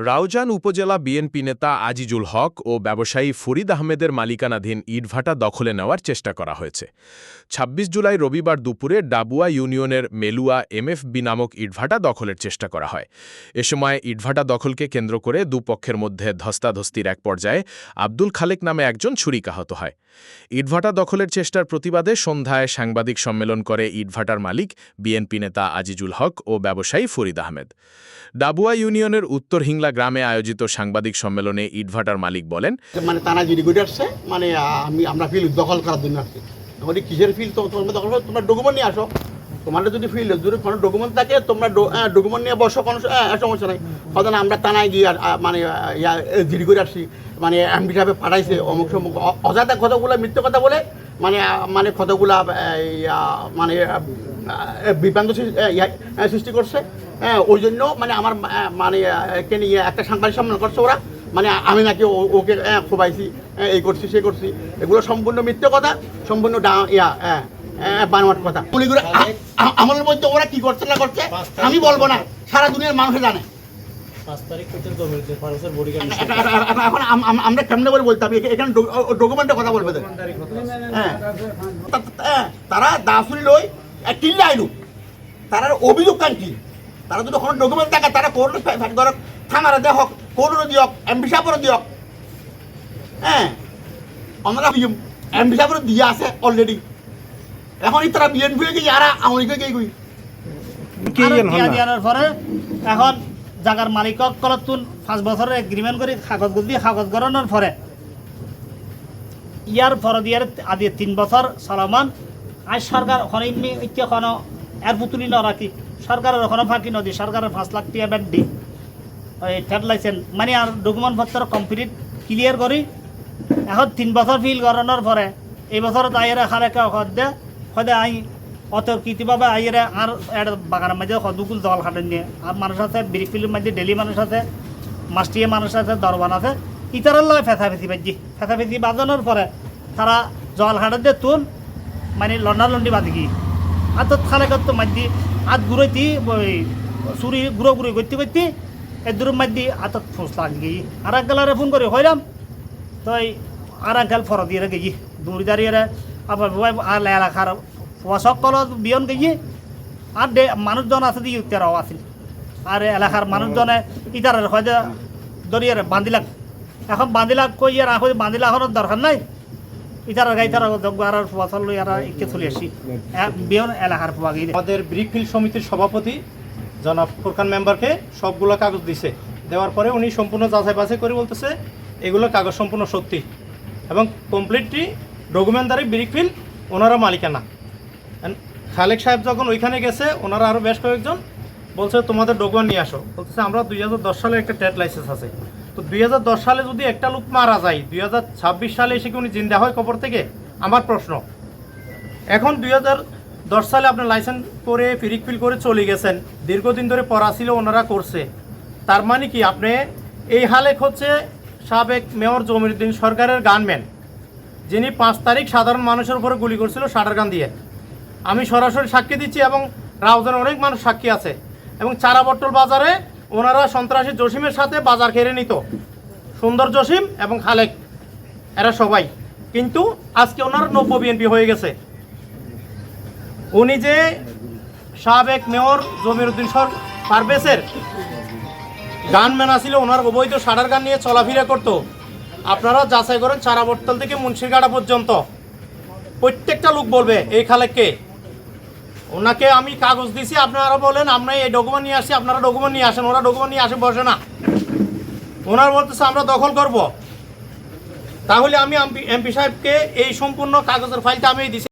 রাউজান উপজেলা বিএনপি নেতা আজিজুল হক ও ব্যবসায়ী ফরিদ আহমেদের মালিকানাধীন ইটভাটা দখলে নেওয়ার চেষ্টা করা হয়েছে। ২৬ জুলাই রবিবার দুপুরে ডাবুয়া ইউনিয়নের মেলুয়া এমএফবি নামক ইটভাটা দখলের চেষ্টা করা হয়। এ সময় ইটভাটা দখলকে কেন্দ্র করে দুপক্ষের মধ্যে ধস্তাধস্তির এক পর্যায়ে আব্দুল খালেক নামে একজন ছুরিকাহত হয়। ইটভাটা দখলের চেষ্টার প্রতিবাদে সন্ধ্যায় সাংবাদিক সম্মেলন করে ইটভাটার মালিক বিএনপি নেতা আজিজুল হক ও ব্যবসায়ী ফরিদ আহমেদ। ডাবুয়া ইউনিয়নের উত্তর হিংলা গ্রামে আয়োজিত সাংবাদিক সম্মেলনে ইটভাটার মালিক বলেন, তারা জিডি করে আসছে, আমরা ফিল দখল করার জন্য আসছি। কিসের ফিল তো তোমরা দখল করো, তোমরা ডকুমেন্ট নিয়ে আসো। তোমাদের যদি ফিল যদি কোনো ডকুমেন্ট থাকে তোমরা ডকুমেন্ট নিয়ে বসো, কোনো সমস্যা নেই। হয়তো আমরা টানায় গিয়ে জিডি করে আসছি, এমপি সাহেবে পাঠাইছে অমুক সমুক অজাতা কথাগুলো মিথ্যে কথা বলে কথাগুলা বিভ্রান্ত সৃষ্টি করছে। ওই জন্য আমার কে নিয়ে একটা সাংবাদিক সম্মেলন করছে ওরা, আমি নাকি ওকে খোবাইছি, এই করছি সে করছি। এগুলো সম্পূর্ণ মিথ্যে কথা, সম্পূর্ণ বানোয়াট কথা। আমাদের মধ্যে ওরা কি করছে না করছে আমি বলবো না, সারা দুনিয়ার মানুষে জানে। এখন আমরা কেমনে করে বলতে হবে, এখানে ডকুমেন্টের কথা বলবে। তারা দাসুরি লই কিনলে আইলু, তার অভিযোগ কান কি? তারা যদি কোনো ডকুমেন্ট থাকে তারা কোর্ট ধরক থানারে দেখ, কোর্টও দিয়ক, এমপি সাহেবেরও দিয়ক। আমরা এমপি সাহেবেরও দিয়ে আছে অলরেডি। এখন তারা বিএনপি গিয়ে আর আমলিকে গিয়ে দিয়ানোর পরে এখন জাগার মালিকক কলতুন 5 বছরের এগ্রিমেন্ট করে কাগজ গড়ানোর পরে ইয়ার পর দিয়ার আদি 3 বছর চলমান। আজ সরকার ওখানে এখনো এর পুতুলি ন রাখি, সরকারের ওখানে ফাঁকি নদী, সরকারের 5 লাখ টাকা ব্যাট দি ওই ট্রেড লাইসেন্স আর ডকুমেন্ট পত্র কমপ্লিট ক্লিয়ার করি। এখন 3 বছর ফিল করানোর পরে এই বছর আইয়েরা খারেকা দে হয়তো আই অতর্কিতভাবে আইয়েরা আর বাগানের মাঝে সদুকুল জল খাটেন নিয়ে আর মানুষ আছে, বিরিফিলের মধ্যে ডেলি মানুষ আছে, মাস্টিয়ে মানুষ আছে, দরবান আছে। ইতারার লয় ফেঁচাফেঁচি বাজানোর পরে তারা জল হাটের দিয়ে তুন লন্ডি বাজি গিয়ে আতত খালে করতো মাঝি আত ঘুরাইতি ওই চুরি ঘুরো করতে এই দূর মাঝি আতত ফোঁস লাগ গিয়ে আর এক গেলারে ফোন করে হইলাম তো আর এক গেল ফর দিয়ে গিয়ে দূর দাঁড়িয়ে আবার আর এলাকার সকল বিয়ন গিয়ে আর মানুষজন আছে দিয়ে তেরাও আছিল আর এলাকার মানুষজনে ইতার হয়তো দরিয়ে বান্দিলাক। এখন বান্দিলাক কই আর এখন বান্দিলাখনের দরকার নাই, ইতার গাইতার আর ফসল ইয়ারা একে চলে আসি বিয়ন এলাকার পাওয়া গিয়ে। আমাদের ব্রিকফিল্ড সমিতির সভাপতি জনাব ফুরকান মেম্বারকে সবগুলো কাগজ দিছে, দেওয়ার পরে উনি সম্পূর্ণ যাচাই বাছাই করে বলতেছে এগুলো কাগজ সম্পূর্ণ সত্যি এবং কমপ্লিটলি ডকুমেন্টারি ব্রিকফিল্ড ওনারা মালিকানা। খালেক সাহেব যখন ওইখানে গেছে ওনারা আরও বেশ কয়েকজন বলছে তোমাদের ডকুমেন্ট নিয়ে আসো। বলতেছে আমরা 2010 সালে একটা ট্রেড লাইসেন্স আছে, তো 2010 সালে যদি একটা লোক মারা যায় 2026 সালে এসে কি উনি জিন্দা হয় কবর থেকে? আমার প্রশ্ন। এখন 2010 সালে আপনার লাইসেন্স করে ফিল করে চলে গেছেন, দীর্ঘদিন ধরে পড়া ছিল ওনারা করছে, তার মানে কি আপনি এই হালেক হচ্ছে সাবেক মেয়র জমির উদ্দিন সরকারের গানম্যান, যিনি 5 তারিখ সাধারণ মানুষের উপরে গুলি করছিল শাটার গান দিয়ে। আমি সরাসরি সাক্ষী দিচ্ছি এবং রাউজানের অনেক মানুষ সাক্ষী আছে। এবং চারাবট্টল বাজারে ওনারা সন্ত্রাসী জসিমের সাথে বাজার কেড়ে নিত, সুন্দর জসিম এবং খালেক এরা সবাই। কিন্তু আজকে ওনার নব্য বিএনপি হয়ে গেছে। উনি যে সাবেক মেয়র জমির উদ্দিন পারভেজের গানম্যান আছিল, ওনার অবৈধ শাটার গান নিয়ে চলাফেরা করতো। আপনারা যাচাই করেন চারাবট্টল থেকে মুন্সিরগাড়া পর্যন্ত প্রত্যেকটা লোক বলবে এই খালেককে। ওনাকে আমি কাগজ দিছি, আপনারা বলেন আমরা এই ডকুমেন্ট নিয়ে আসি, আপনারা ডকুমেন্ট নিয়ে আসেন। ওরা ডকুমেন্ট নিয়ে আসে বসে না, ওনার বলতেছে আমরা দখল করব। তাহলে আমি এমপি সাহেবকে এই সম্পূর্ণ কাগজের ফাইলটা আমি দিছি।